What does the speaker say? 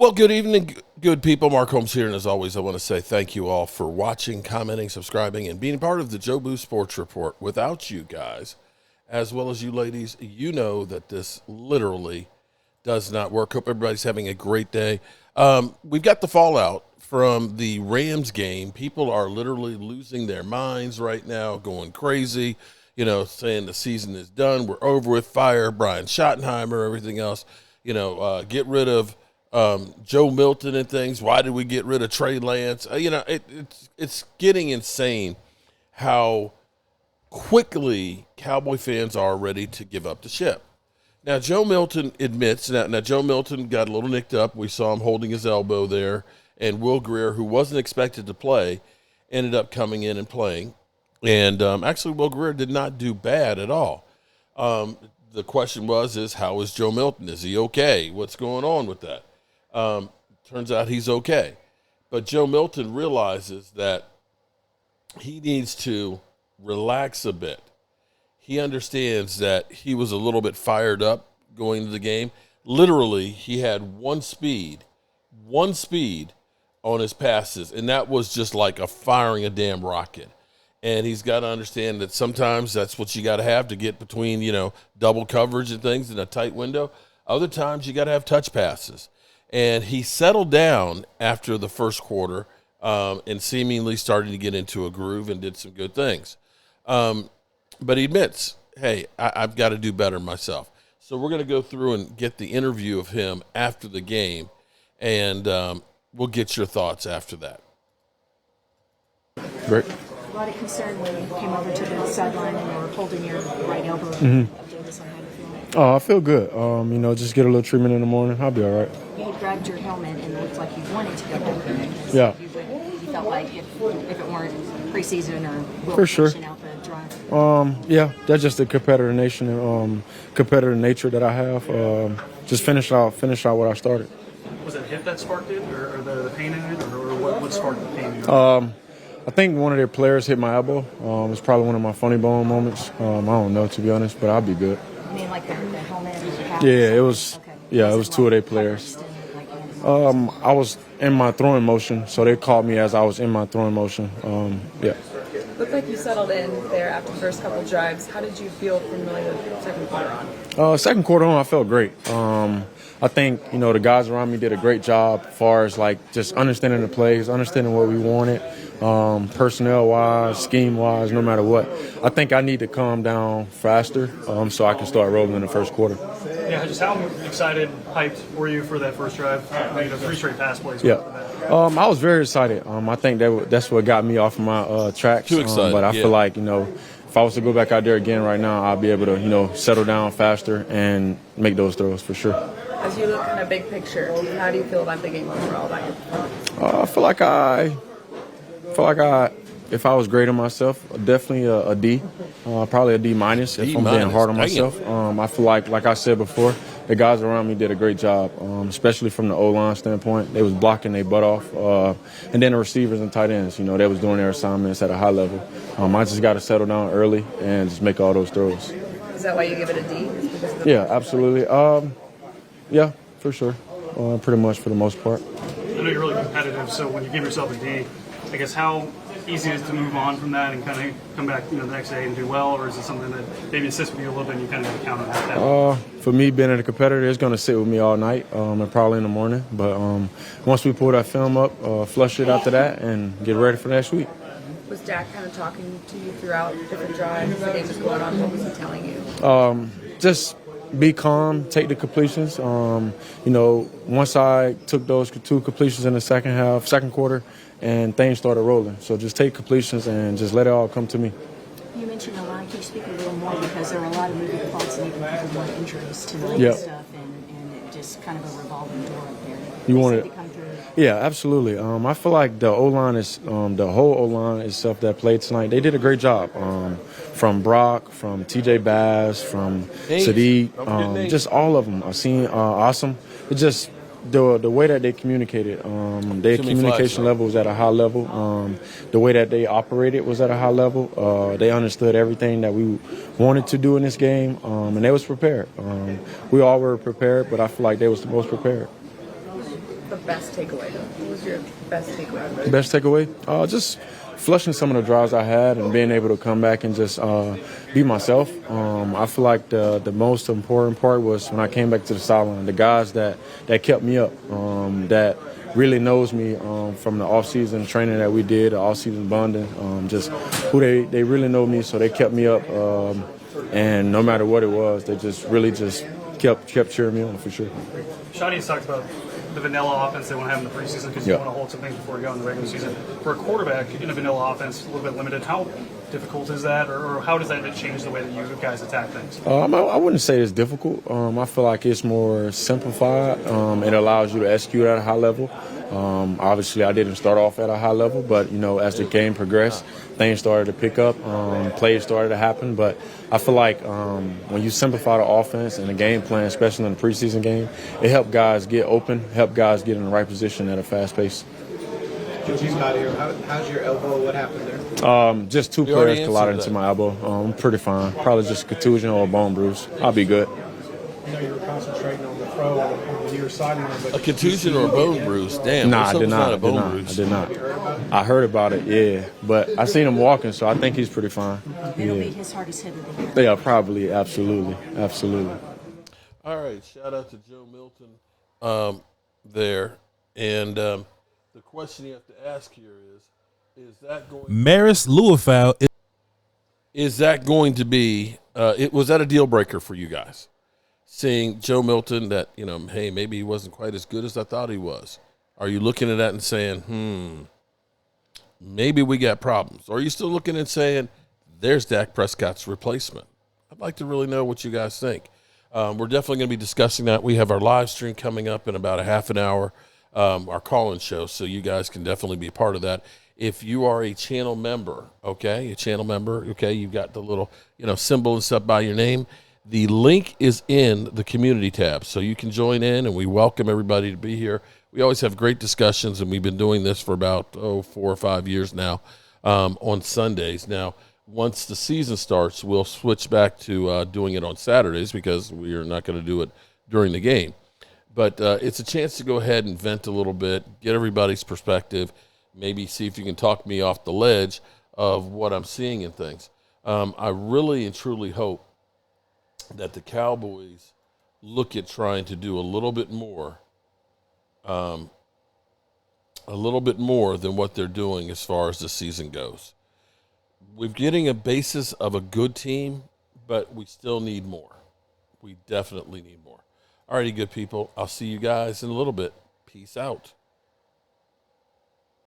Well, good evening, good people. Mark Holmes here, and as always, I want to say thank you all for watching, commenting, subscribing, and being part of the Joe Boo Sports Report. Without you guys, as well as you ladies, you know that this literally does not work. Hope everybody's having a great day. We've got the fallout from the Rams game. People are literally losing their minds right now, going crazy, saying the season is done, we're over with, fire Brian Schottenheimer, everything else, get rid of Joe Milton and things. Why did we get rid of Trey Lance? It's getting insane how quickly Cowboy fans are ready to give up the ship. Now, Joe Milton admits now Joe Milton got a little nicked up. We saw him holding his elbow there, and Will Greer, who wasn't expected to play, ended up coming in and playing. And actually, Will Greer did not do bad at all. The question is how is Joe Milton? Is he okay? What's going on with that? Turns out he's okay. But Joe Milton realizes that he needs to relax a bit. He understands that he was a little bit fired up going into the game. Literally, he had one speed on his passes, and that was just like firing a damn rocket. And he's got to understand that sometimes that's what you got to have to get between, double coverage and things in a tight window. Other times you got to have touch passes. And he settled down after the first quarter and seemingly started to get into a groove and did some good things. But he admits, hey, I've got to do better myself. So we're going to go through and get the interview of him after the game, and we'll get your thoughts after that. Great. A lot of concern when you came over to the sideline and you were holding your right elbow. Oh, I feel good. Just get a little treatment in the morning. I'll be all right. You had grabbed your helmet and it looked like you wanted to go home. Yeah. You felt like if it weren't preseason or for sure out the drive. Yeah, that's just the competitor nature that I have. Just finish out what I started. Was it hip that sparked it, or the pain in it, or what sparked the pain in it? I think one of their players hit my elbow. It's probably one of my funny bone moments. I don't know, to be honest, but I'll be good. You mean like the helmet? Yeah, it was. Okay. Yeah, it was two of their players. I was in my throwing motion, so they called me as I was in my throwing motion. Yeah. Looked like you settled in there after the first couple drives. How did you feel from really the second quarter on? Second quarter on, I felt great. I think, the guys around me did a great job as far as, just understanding the plays, understanding what we wanted, personnel-wise, scheme-wise, no matter what. I think I need to calm down faster so I can start rolling in the first quarter. Yeah, just how excited, hyped were you for that first drive? Making 3 straight pass plays. Yeah. I was very excited. I think that's what got me off of my tracks. Too excited, but I feel like, if I was to go back out there again right now, I'll be able to, settle down faster and make those throws for sure. As you look kind of big picture, how do you feel about the game overall? About your performance? I feel like if I was grading myself, definitely a D, probably a D minus if I'm being hard on myself. I feel like I said before, the guys around me did a great job, especially from the O-line standpoint. They was blocking their butt off. And then the receivers and tight ends, they was doing their assignments at a high level. I just got to settle down early and just make all those throws. Is that why you give it a D? Yeah, absolutely. Yeah, for sure. Pretty much for the most part. I know you're really competitive, so when you give yourself a D, I guess how easy it is to move on from that and kind of come back, the next day and do well, or is it something that maybe sits with you a little bit and you kind of count on that? For me, being a competitor, it's going to sit with me all night and probably in the morning. But once we pull that film up, flush it after that, and get ready for next week. Was Dak kind of talking to you throughout different drives? The game was going on. What was he telling you? Just be calm, take the completions. Once I took those 2 completions in the second quarter, and things started rolling. So just take completions and just let it all come to me. You mentioned a lot. Can you speak a little more, because there are a lot of moving parts and even people want injuries tonight and stuff, and it just kind of a revolving door up there. You want it? To come through. Yeah, absolutely. I feel like the O-line is the whole O-line itself that played tonight. They did a great job. From Brock, from T.J. Bass, from Sadiq, just all of them. I've seen awesome. It just the way that they communicated, their communication level was at a high level. The way that they operated was at a high level. They understood everything that we wanted to do in this game, and they was prepared. We all were prepared, but I feel like they was the most prepared. the best takeaway? What was your best takeaway? Best takeaway? Just flushing some of the drives I had and being able to come back and just be myself. I feel like the most important part was when I came back to the sideline, the guys that kept me up, that really knows me from the off-season training that we did, the off-season bonding, just who they really know me, so they kept me up. And no matter what it was, they just really just kept cheering me on for sure. Shawnee's talked about the vanilla offense they want to have in the preseason because you want to hold some things before you go in the regular season. For a quarterback in a vanilla offense, a little bit limited, how difficult is that, or how does that change the way that you guys attack things? I wouldn't say it's difficult. I feel like it's more simplified. It allows you to execute at a high level. Obviously, I didn't start off at a high level, but, as the game progressed, things started to pick up, plays started to happen. But I feel like when you simplify the offense and the game plan, especially in the preseason game, it helped guys get open, helped guys get in the right position at a fast pace. You got here. How's your elbow? What happened there? Just two players collided into my elbow. I'm pretty fine. Probably just a contusion or a bone bruise. I'll be good. I know you were concentrating on the throw on the near sideline. A contusion or a bone bruise? Damn. Nah, I did not. Bruise. I did not. I heard about it, yeah. But I seen him walking, so I think he's pretty fine. It'll beat his hardest hit of the year. Yeah, probably. Absolutely. All right. Shout out to Joe Milton there. And the question you have to ask here is that going Maris Louisville is that going to be was that a deal breaker for you guys? Seeing Joe Milton that, hey, maybe he wasn't quite as good as I thought he was. Are you looking at that and saying, maybe we got problems? Or are you still looking and saying, there's Dak Prescott's replacement? I'd like to really know what you guys think. We're definitely going to be discussing that. We have our live stream coming up in about a half an hour, our call-in show, so you guys can definitely be a part of that. If you are a channel member, you've got the little, symbol and stuff by your name. The link is in the community tab, so you can join in, and we welcome everybody to be here. We always have great discussions, and we've been doing this for about 4 or 5 years now on Sundays. Now, once the season starts, we'll switch back to doing it on Saturdays because we are not going to do it during the game. But it's a chance to go ahead and vent a little bit, get everybody's perspective, maybe see if you can talk me off the ledge of what I'm seeing and things. I really and truly hope that the Cowboys look at trying to do a little bit more than what they're doing as far as the season goes. We're getting a basis of a good team, but we still need more. We definitely need more. All righty, good people. I'll see you guys in a little bit. Peace out.